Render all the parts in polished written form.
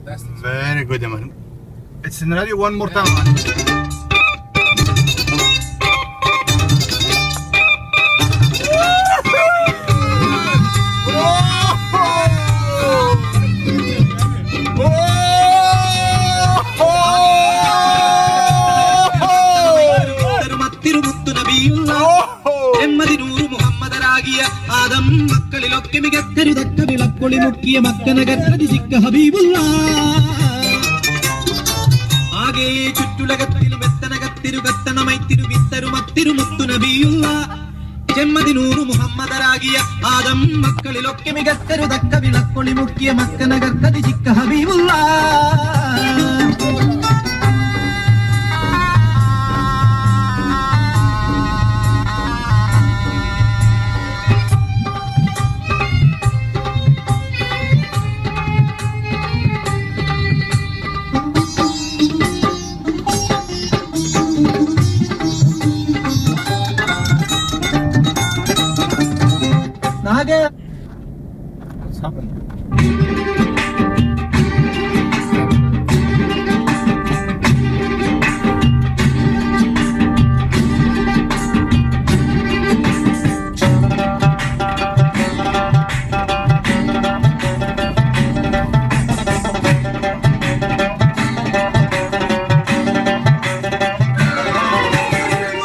Very good, man. It's in radio one more time, man. Adam മക്കളിലൊക്കെ മികക്കരുതക്ക വിളപ്പൊളി മുക്കിയ മക്കനകർജിക്ക ഹബീബുള്ള ആകെ ചുറ്റുലകത്തിലും എത്തനകത്തിരുകത്തണമൈത്തിരുവിത്തരുമത്തിരുമുത്തു നബിയുള്ള ജന്മദിനൂറ് മുഹമ്മദരാകിയ ആദം മക്കളിലൊക്കെ മികക്കരുതക്ക വിളപ്പൊളി മുക്കിയ മക്കനകർജിക്ക ഹബീബുള്ള What's happened?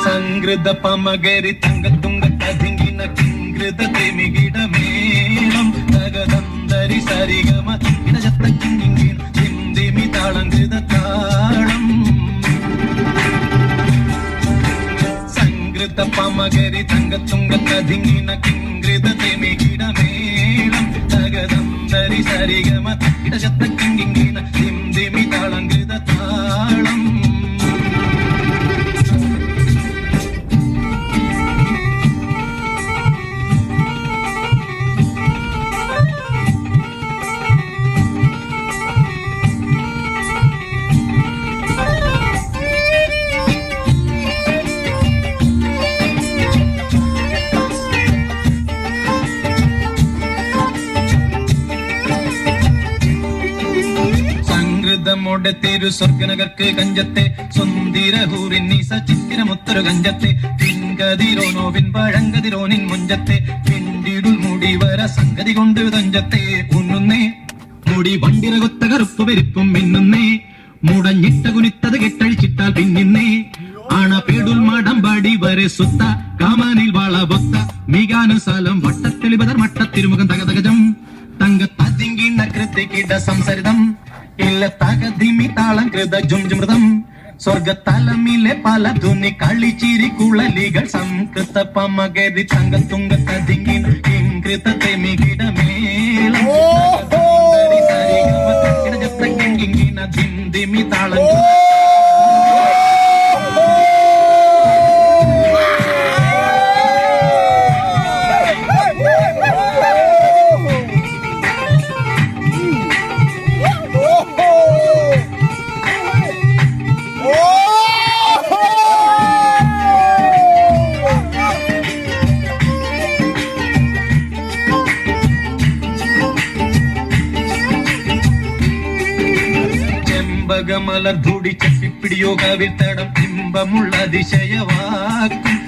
സംഗൃത പമകരി തങ്കത്തുങ്ക കതിങ്കിന കിങ്കൃത തെമികിടമേളം തകതന്തരി സരിഗമ ഇടജത്ത കിങ്കിൻ ചിന്തിമി താളങ്കൃത താളം സംഗൃത പമകരി തങ്കത്തുങ്ക കതിങ്കിന കിങ്കൃത തെമികിടമേളം തകതന്തരി സരിഗമ ഇടജത്ത കിങ്കിൻ ചിന്തിമി താളങ്കൃത താളം ോടെ തിരു സ്വർഗനകർക്ക് കഞ്ചത്തെ സുന്ദരഹൂറിന്നീസ ചിത്തിരമുത്തൊരു കഞ്ചത്തെ പിൻകതിരോനോവിൻ പഴങ്കതിരോനിൻ മുഞ്ചത്തെ പിണ്ടിടുൽ മുടി വര സംഗതി കൊണ്ട് തഞ്ചത്തെ ഉണ്ണുന്നേ മുടി വണ്ടിരകൊത്ത കറുപ്പ് പെരുപ്പും മിന്നുന്നേ മുടഞ്ഞിട്ട കുനിത്തത് കെട്ടഴിച്ചിട്ടാൽ പിന്നിന്നേ ആണ പേടുൽ മാടമ്പാടി വരെ സുത്ത കാമാനിൽ വളവൊത്ത മികാനുസാലം വട്ടത്തെളിപതർ മട്ടത്തിരുമുഖം തകതകജം തങ്കത്തതിങ്കിണ്ണ കൃത്യക്കിട സംസരിതം ഇല്ല തകതിമി താളം കൃത ജുംജുമൃതം സ്വർഗത്തലമിലെ പല ധുനി കളിച്ചിരി കുളലികൾ സംകൃത പമകരി തങ്കത്തുങ്ക കതിങ്കിൻ കിങ്കൃത തെമികിടമേള കിങ്കിന ധിന്ദിമി താളം മലർ ധൂടി ചപ്പിപ്പിടിയോ കവിത്തടം ഇമ്പമുള്ള അതിശയവാക്കും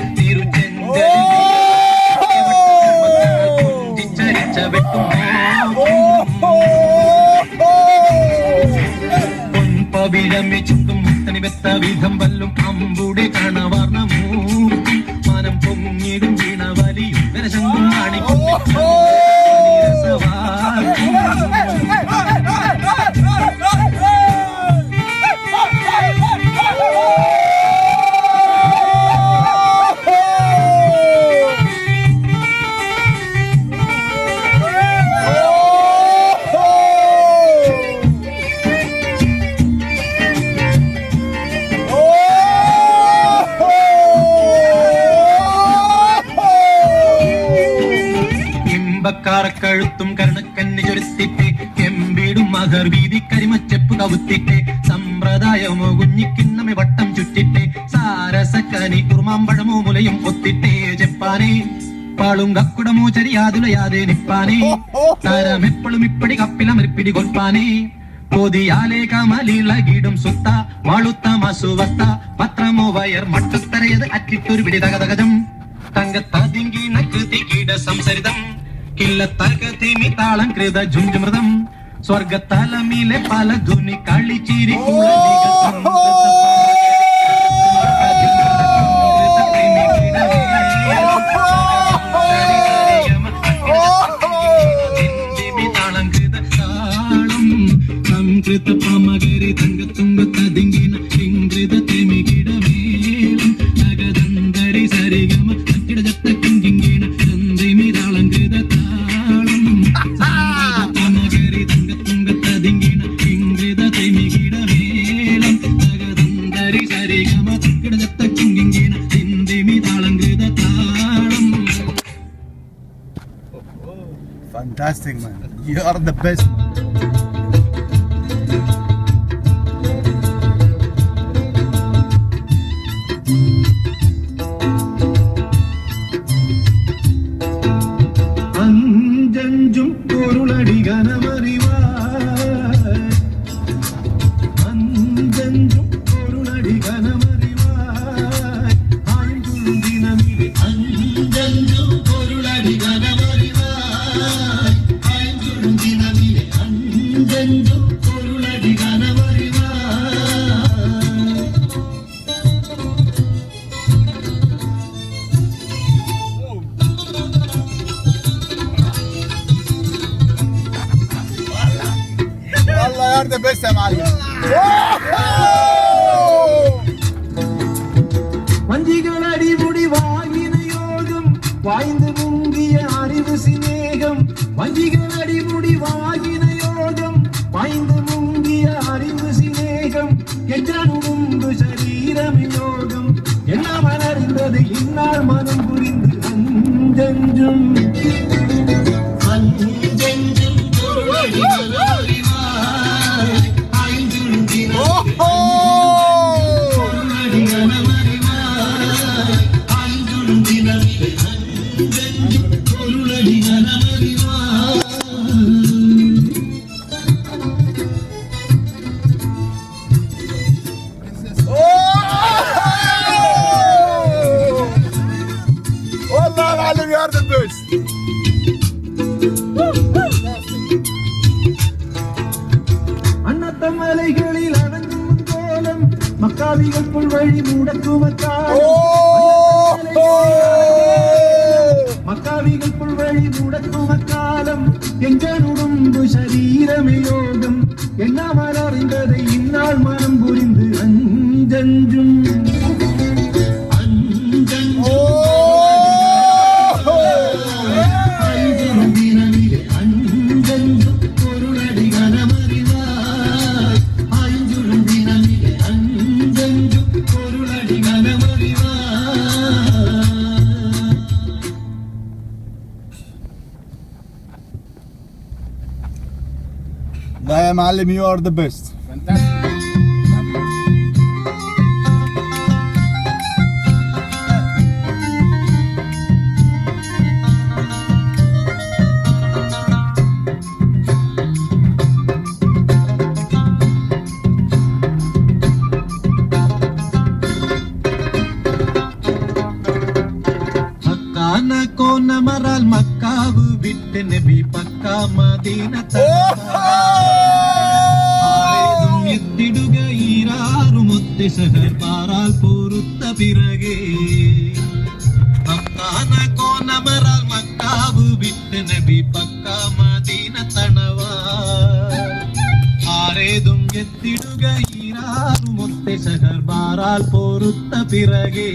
തിരുച്ചരിച്ച വെട്ടും പൊൻപവിഴമി ചുട്ടും മുത്തണി വെത്ത വിധം വല്ലും അമ്പൂടെ കാണവാർന്ന മൂക്കും മാനം പൊങ്ങിടും വീണ വലിയും വരശങ്കും കാണിക്കും കഴുത്തും കരണക്കന്നി ചൊരുത്തിട്ട് കെമ്പീടും മഹർ വീതി കരിമച്ചെപ്പ് കവുത്തിട്ട് സമ്പ്രദായമോ കുഞ്ഞിക്കിണ്ണമെ വട്ടം ചുറ്റിട്ട് സാരസക്കനി കുറുമാമ്പഴമോ മുലയും ഒത്തിട്ടേ ജപ്പാനേ പാളും കക്കുടമോ ചരിയാതുലയാതെ നിപ്പാനേ താരമെപ്പോഴും ഇപ്പടി കപ്പിലമരിപ്പിടി കൊൽപ്പാനേ കൊതിയാലെ കമലിളകിടും സുത്ത വാളുത്ത മസുവസ്ത പത്രമോ വയർ മട്ടുത്തരയത് അറ്റിട്ടൊരു പിടി തകതകജം തങ്കത്തതിങ്കിണ കൃതികീട സംസരിതം കില്ലത്തകതിമി താളം കൃത ജുഞ്ചുമൃതം സ്വർഗത്തലമിലെ പല ധുനി കളിച്ചിരി സംകൃത പമകരി തങ്കത്തുങ്കത്തതിങ്കിണ ഇംഗ്രിത തെമികിട മേളം തകതന്തരി സരിഗമ തക്കിട ജത്തക്കിങ്കിണ തന്തിമി താളങ്കൃത താളം സംകൃത പമകരി തങ്കത്തുങ്കത്തതിങ്കിണ ഇംഗ്രിത തെമികിട മേളം തകതന്തരി സരിഗമ തക്കിട ജത്തക്കിങ്കിണ തന്തിമി താളങ്കൃത താളം. Fantastic, man. You are the best, man. അഞ്ചഞ്ചും പൊരുളടി ഘനമറിവായ് അഞ്ചഞ്ചും പൊരുളടി ഘനമറിവായ് ആയും തുളുന്തിനമിലെ അഞ്ചഞ്ചും പൊരുളടി ഘനമറിവായ് ആയും തുളുന്തിനമിലെ അഞ്ചഞ്ചും പൊരുളടി ഘനമറിവായ്. والله you are the best, يا معلم. വഞ്ചികളടിമുടി വാങ്ങിന യോഗം വായ്ந்து മുങ്ങിയ അറിവ് സിനേഹം വഞ്ചികളടിമുടി വാങ്ങിന യോഗം വായ്ந்து മുങ്ങിയ അറിവ് സിനേഹം என்றானுண்டு ശരീരം യോഗം എല്ലാം അറിந்தது ഇന്നാൾ മനം പുരിந்து അഞ്ചഞ്ചും അഞ്ചഞ്ചും പൊരുളടി والله يا معلم you are the best. അന്നത്തമലകളിൽ അടങ്ങും കോലം മക്കാവികൾക്കുൾ വഴി മുടക്കുമക്കാലം മക്കാവികൾക്കുൾ വഴി മുടക്കുമക്കാലം എഞ്ചനുടുമ്പു ശരീരമേ യോഗം എന്നാമൽ അറിந்ததை ഇന്നാൾ മനം പുരിந்து അഞ്ചഞ്ചും لا يا معلم you are the best. Fantastic. കോന മറാൽ മക്കാവ് വിട്ട് നബി പക്കാ മദീന എത്തിടുക ഈരാറുമൊത്തി ശഹർ പാറാൽ പൊറുത്ത പിറകെ മക്കാന കോന മറാൽ മക്കാവ് വിട്ട് നബി പക്കാ മദീന തണവാ ആരേതും എത്തിടുക ഈരാറുമൊത്തി ശഹർ പാറാൽ പൊറുത്ത പിറകെ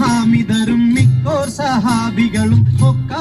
ഹാമിദരും മിക്കോർ സഹാബികളും ഒക്കെ